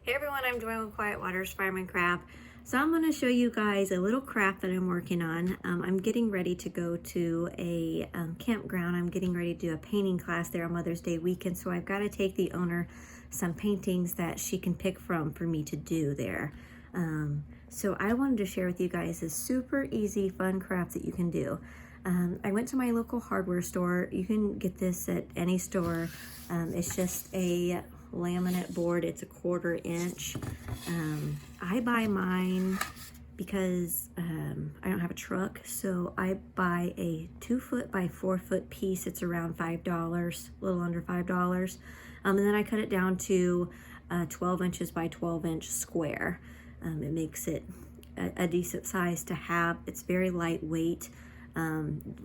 Hey everyone, I'm Joy with Quiet Waters Fireman Craft. So I'm going to show you guys a little craft that I'm working on. I'm getting ready to go to a campground. I'm getting ready to do a painting class there on Mother's Day weekend. So I've got to take the owner some paintings that she can pick from for me to do there. So I wanted to share with you guys this super easy, fun craft that you can do. I went to my local hardware store. You can get this at any store. It's just a laminate board. It's a 1/4 inch. I buy mine because I don't have a truck, so I buy a 2 foot by 4 foot piece. It's around $5, a little under $5. And then I cut it down to 12 inches by 12 inch square. It makes it a decent size to have. It's very lightweight.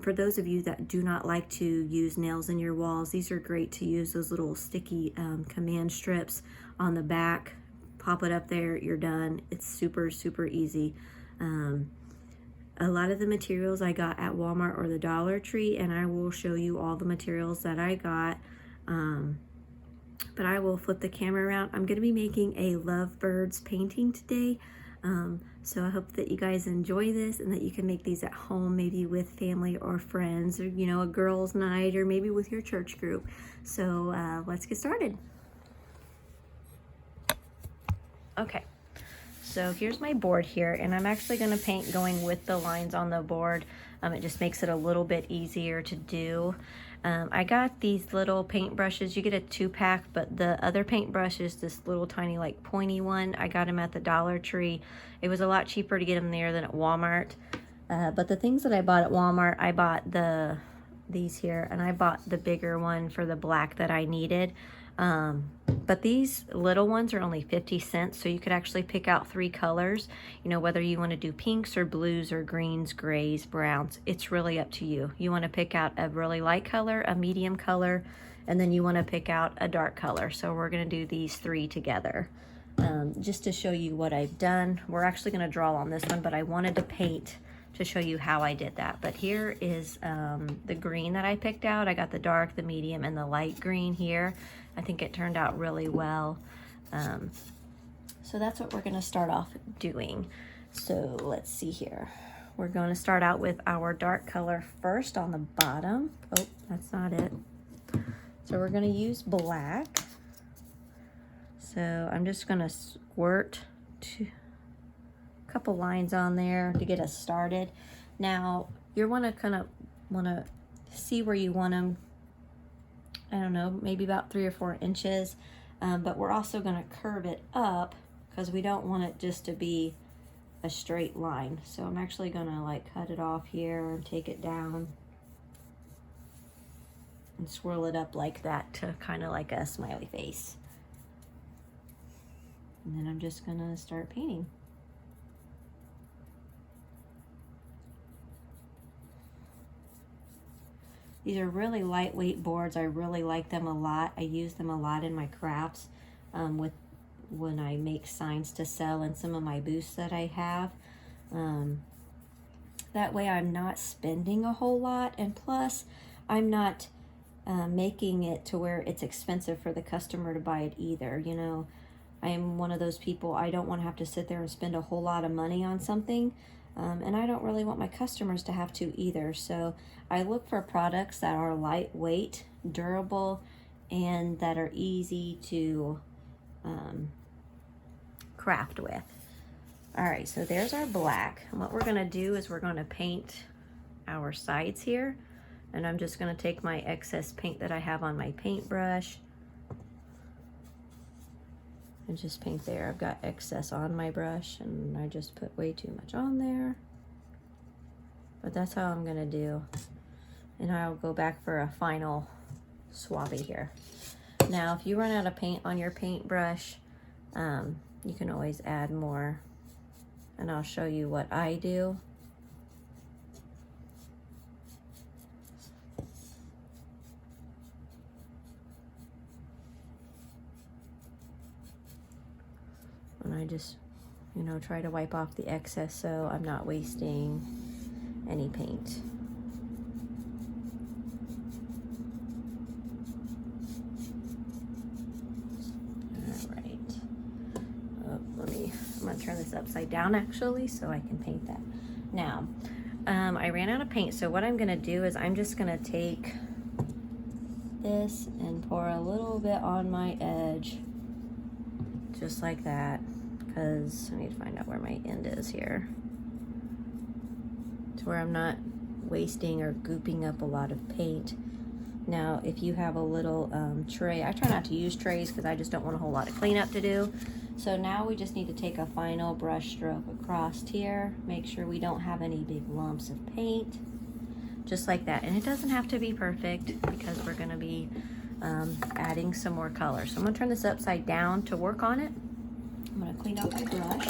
For those of you that do not like to use nails in your walls, these are great to use. Those little sticky command strips on the back, pop it up there, you're done. It's super, super easy. A lot of the materials I got at Walmart or the Dollar Tree, and I will show you all the materials that I got. But I will flip the camera around. I'm going to be making a lovebirds painting today. So I hope that you guys enjoy this and that you can make these at home, maybe with family or friends, or a girls' night, or maybe with your church group. So let's get started. Okay, so here's my board here, and I'm actually going to paint going with the lines on the board. It just makes it a little bit easier to do. I got these little paint brushes. You get a 2-pack, but the other paintbrush is this little tiny like pointy one. I got them at the Dollar Tree. It was a lot cheaper to get them there than at Walmart. But the things that I bought at Walmart, I bought these here, and I bought the bigger one for the black that I needed. But these little ones are only 50 cents, so you could actually pick out 3 colors, whether you want to do pinks or blues or greens, grays, browns. It's really up to you. You want to pick out a really light color, a medium color, and then you want to pick out a dark color. So we're going to do these 3 together. Just to show you what I've done. We're actually going to draw on this one, but I wanted to paint to show you how I did that. But here is the green that I picked out. I got the dark, the medium, and the light green here. I think it turned out really well. So that's what we're going to start off doing. So let's see here. We're going to start out with our dark color first on the bottom. Oh, that's not it. So we're going to use black. So I'm just going to squirt a couple lines on there to get us started. Now you want to kind of see where you want them. I don't know, maybe about 3 or 4 inches, but we're also going to curve it up because we don't want it just to be a straight line. So I'm actually going to like cut it off here and take it down and swirl it up like that to kind of like a smiley face. And then I'm just going to start painting. These are really lightweight boards. I really like them a lot. I use them a lot in my crafts when I make signs to sell in some of my booths that I have. That way I'm not spending a whole lot, and plus I'm not making it to where it's expensive for the customer to buy it either. I am one of those people, I don't want to have to sit there and spend a whole lot of money on something. And I don't really want my customers to have to either. So I look for products that are lightweight, durable, and that are easy to craft with. All right, so there's our black. And what we're going to do is we're going to paint our sides here. And I'm just going to take my excess paint that I have on my paintbrush and just paint there. I've got excess on my brush and I just put way too much on there. But that's how I'm gonna do. And I'll go back for a final swabby here. Now, if you run out of paint on your paintbrush, you can always add more. And I'll show you what I do. And I just, try to wipe off the excess so I'm not wasting any paint. All right. I'm gonna turn this upside down actually so I can paint that. Now, I ran out of paint, so what I'm gonna do is I'm just gonna take this and pour a little bit on my edge, just like that, because I need to find out where my end is here, to where I'm not wasting or gooping up a lot of paint. Now, if you have a little tray, I try not to use trays because I just don't want a whole lot of cleanup to do. So now we just need to take a final brush stroke across here, make sure we don't have any big lumps of paint, just like that. And it doesn't have to be perfect because we're gonna be adding some more color. So I'm gonna turn this upside down to work on it. I'm gonna clean up my brush.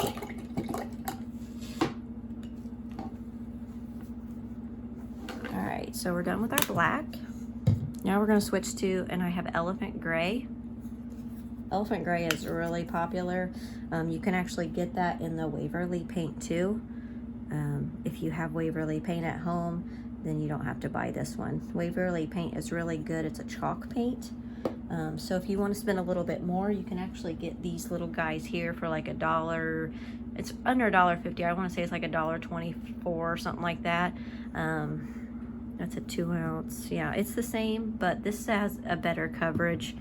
All right, so we're done with our black. Now we're gonna switch to, and I have Elephant Gray. Elephant Gray is really popular. You can actually get that in the Waverly paint too. If you have Waverly paint at home, then you don't have to buy this one. Waverly paint is really good. It's a chalk paint. So if you want to spend a little bit more, you can actually get these little guys here for like $1. It's under $1.50. I want to say it's like $1.24 or something like that. That's a 2 ounce. Yeah, it's the same, but this has a better coverage.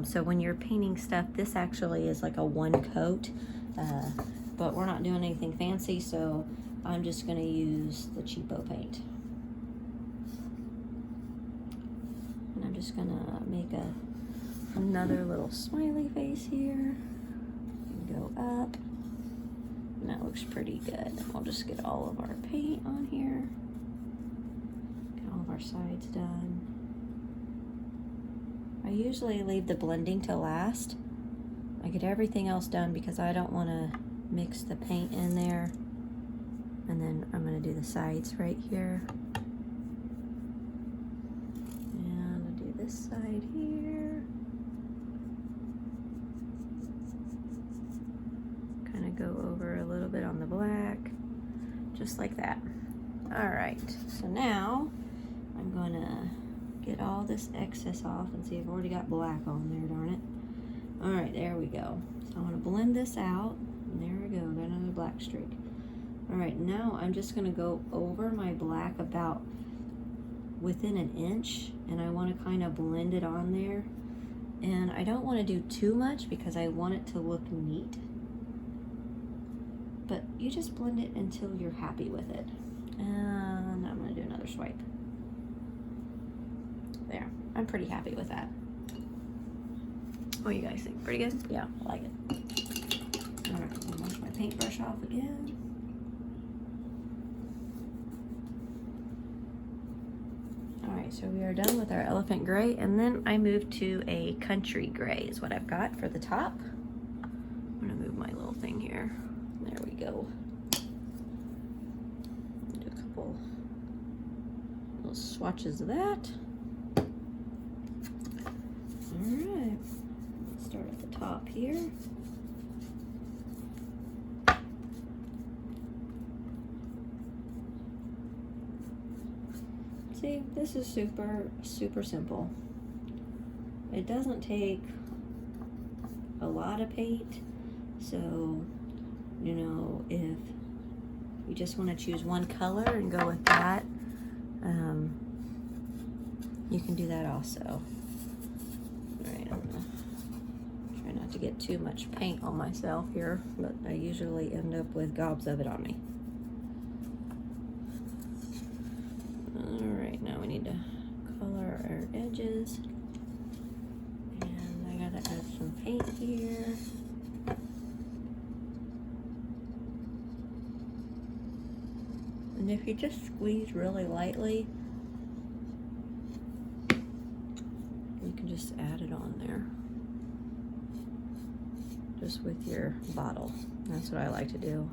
So when you're painting stuff, this actually is like a one coat, but we're not doing anything fancy, so I'm just gonna use the cheapo paint. And I'm just gonna make another little smiley face here, and go up, and that looks pretty good. I'll just get all of our paint on here, get all of our sides done. I usually leave the blending to last. I get everything else done because I don't want to mix the paint in there. And then I'm going to do the sides right here. And I'll do this side here. Kind of go over a little bit on the black, just like that. All right, so now I'm going to get all this excess off and see, I've already got black on there, darn it. All right, there we go. So I'm gonna blend this out, and there we go, got another black streak. All right, now I'm just gonna go over my black about within an inch, and I wanna kind of blend it on there. And I don't wanna do too much because I want it to look neat. But you just blend it until you're happy with it. And I'm gonna do another swipe. There, I'm pretty happy with that. What do you guys think? Pretty good? Yeah, I like it. All right, I'm gonna wash my paintbrush off again. All right, so we are done with our Elephant Gray, and then I move to a Country Gray is what I've got for the top. I'm gonna move my little thing here. There we go. Do a couple little swatches of that. Alright, let's start at the top here. See, this is super simple. It doesn't take a lot of paint, so, you know, if you just want to choose one color and go with that, you can do that also. Alright, I'm gonna try not to get too much paint on myself here, but I usually end up with gobs of it on me. Alright, now we need to color our edges. And I gotta add some paint here. And if you just squeeze really lightly, you can just add it on there. Just with your bottle. That's what I like to do.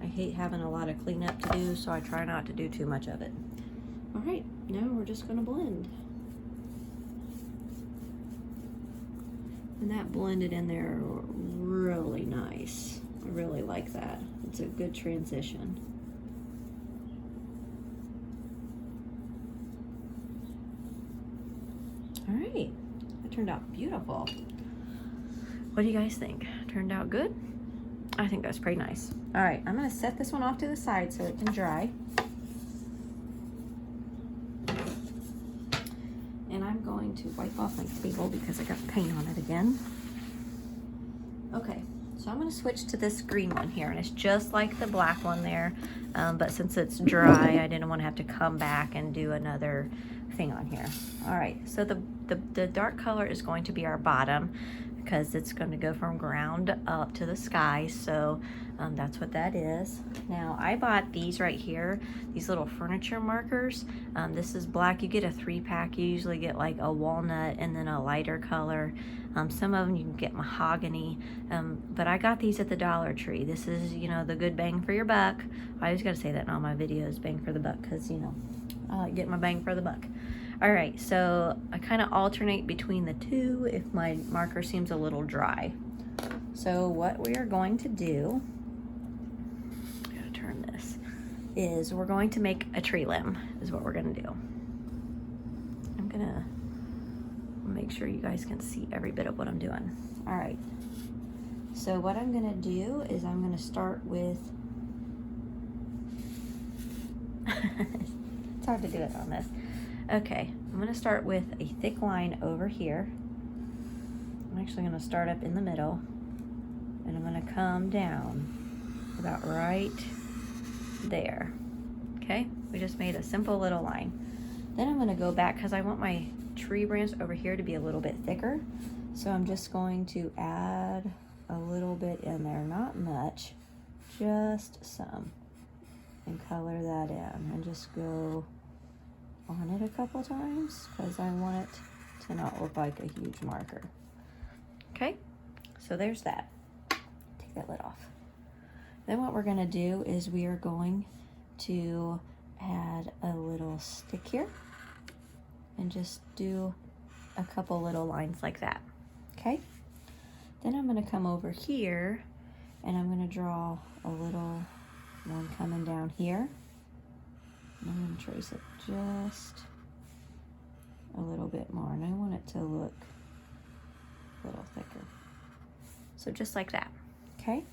I hate having a lot of cleanup to do, so I try not to do too much of it. All right, now we're just gonna blend. And that blended in there really nice. I really like that. It's a good transition. All right, that turned out beautiful. What do you guys think? Turned out good? I think that's pretty nice. All right, I'm gonna set this one off to the side so it can dry. And I'm going to wipe off my table because I got paint on it again. Okay, so I'm gonna switch to this green one here, and it's just like the black one there, but since it's dry, I didn't want to have to come back and do another thing on here. All right, so the dark color is going to be our bottom because it's going to go from ground up to the sky, so that's what that is. Now, I bought these right here, these little furniture markers. This is black. You get a 3-pack. You usually get like a walnut and then a lighter color. Some of them you can get mahogany, but I got these at the Dollar Tree. This is, you know, the good bang for your buck. I always got to say that in all my videos, bang for the buck, because, you know, I like getting my bang for the buck. All right, so I kind of alternate between the two if my marker seems a little dry. So what we are going to do, I'm gonna turn this, is we're going to make a tree limb, is what we're gonna do. I'm gonna make sure you guys can see every bit of what I'm doing. All right, so what I'm gonna do is I'm gonna start with, it's hard to do it on this. Okay, I'm gonna start with a thick line over here. I'm actually gonna start up in the middle, and I'm gonna come down about right there. Okay, we just made a simple little line. Then I'm gonna go back because I want my tree branch over here to be a little bit thicker. So I'm just going to add a little bit in there, not much, just some, and color that in, and just go on it a couple times because I want it to not look like a huge marker. Okay, so there's that. Take that lid off. Then what we're gonna do is we are going to add a little stick here and just do a couple little lines like that. Okay, then I'm gonna come over here and I'm gonna draw a little one coming down here. I'm going to trace it just a little bit more, and I want it to look a little thicker. So just like that, okay?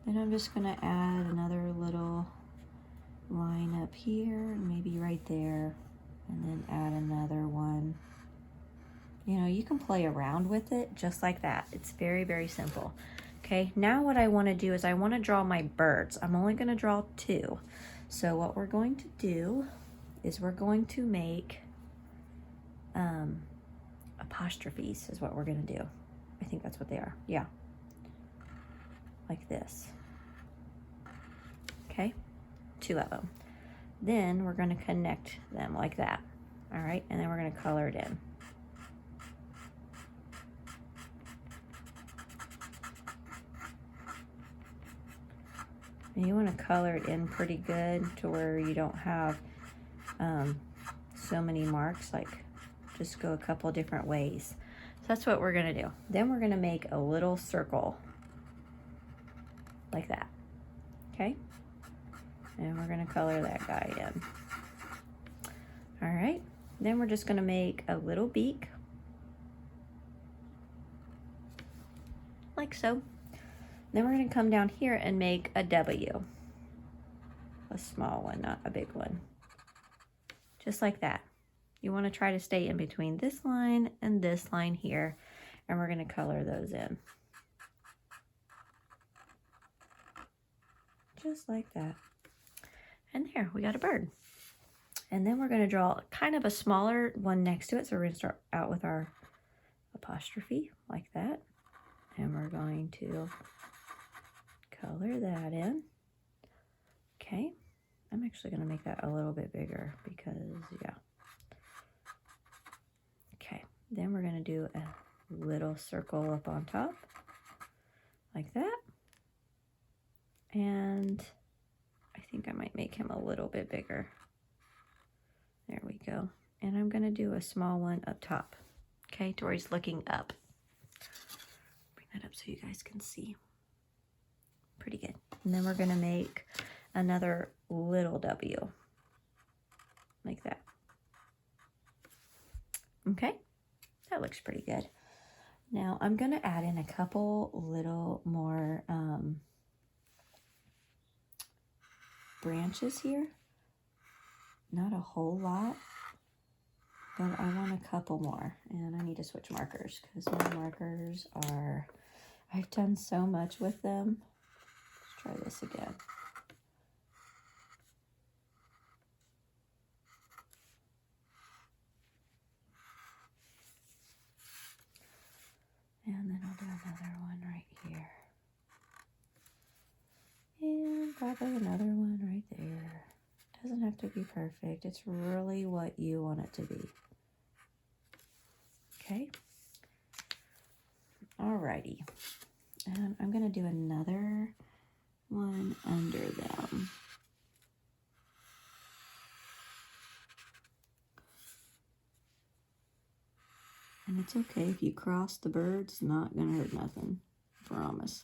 Then I'm just going to add another little line up here, maybe right there, and then add another one. You know, you can play around with it just like that. It's very, very simple. Okay, now what I want to do is I want to draw my birds. I'm only going to draw 2. So what we're going to do is we're going to make apostrophes is what we're going to do. I think that's what they are. Yeah. Like this. Okay. 2 of them. Then we're going to connect them like that. All right. And then we're going to color it in. And you want to color it in pretty good to where you don't have so many marks, like just go a couple different ways. So that's what we're gonna do. Then we're gonna make a little circle like that, okay? And we're gonna color that guy in. All right, then we're just gonna make a little beak, like so. Then we're going to come down here and make a W. A small one, not a big one. Just like that. You want to try to stay in between this line and this line here, and we're going to color those in. Just like that. And there, we got a bird. And then we're going to draw kind of a smaller one next to it. So we're going to start out with our apostrophe like that. And we're going to color that in. Okay, I'm actually going to make that a little bit bigger because, yeah. Okay, then we're going to do a little circle up on top like that. And I think I might make him a little bit bigger. There we go. And I'm going to do a small one up top. Okay, to where he's looking up. Bring that up so you guys can see. Pretty good. And then we're going to make another little W like that. Okay, that looks pretty good. Now I'm going to add in a couple little more branches here. Not a whole lot, but I want a couple more, and I need to switch markers because my markers are, I've done so much with them. Let's try this again. And then I'll do another one right here. And probably another one right there. Doesn't have to be perfect. It's really what you want it to be. Okay. Alrighty. And I'm going to do another one under them. And it's okay if you cross the birds, it's not going to hurt nothing. I promise.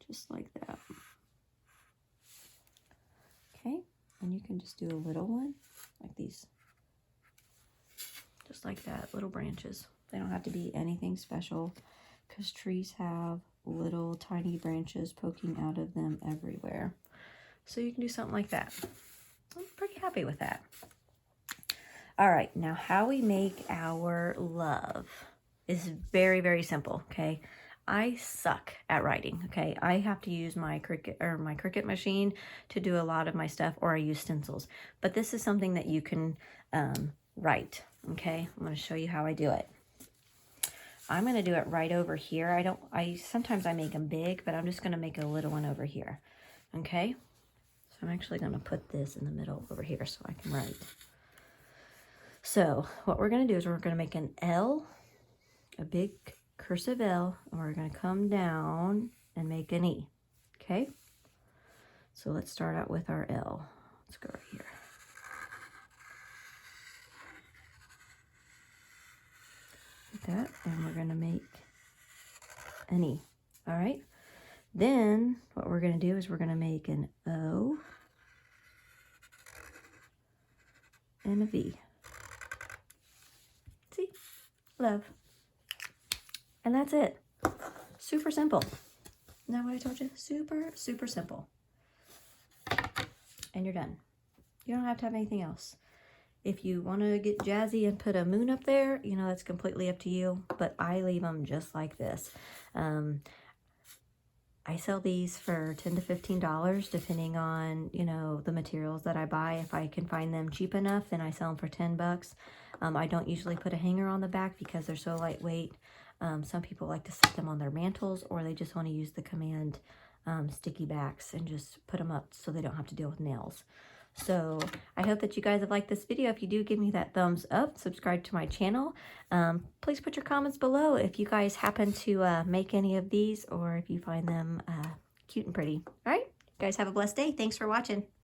Just like that. Okay. And you can just do a little one like these. Just like that, little branches. They don't have to be anything special because trees have little tiny branches poking out of them everywhere. So you can do something like that. I'm pretty happy with that. All right, now how we make our love is very, very simple, okay? I suck at writing, okay? I have to use my Cricut machine to do a lot of my stuff, or I use stencils. But this is something that you can write, okay? I'm gonna show you how I do it. I'm gonna do it right over here. Sometimes I make them big, but I'm just gonna make a little one over here, okay? So I'm actually gonna put this in the middle over here so I can write. So what we're going to do is we're going to make an L, a big cursive L, and we're going to come down and make an E, okay? So let's start out with our L. Let's go right here. Like that, and we're going to make an E, all right? Then what we're going to do is we're going to make an O and a V. See? Love. And that's it. Super simple. Isn't that what I told you? Super, super simple. And you're done. You don't have to have anything else. If you want to get jazzy and put a moon up there, you know, that's completely up to you. But I leave them just like this. I sell these for $10 to $15 depending on, you know, the materials that I buy. If I can find them cheap enough, then I sell them for $10. I don't usually put a hanger on the back because they're so lightweight. Some people like to set them on their mantles, or they just want to use the Command sticky backs and just put them up so they don't have to deal with nails. So I hope that you guys have liked this video. If you do, give me that thumbs up, subscribe to my channel. Please put your comments below if you guys happen to make any of these or if you find them cute and pretty. All right, you guys have a blessed day. Thanks for watching.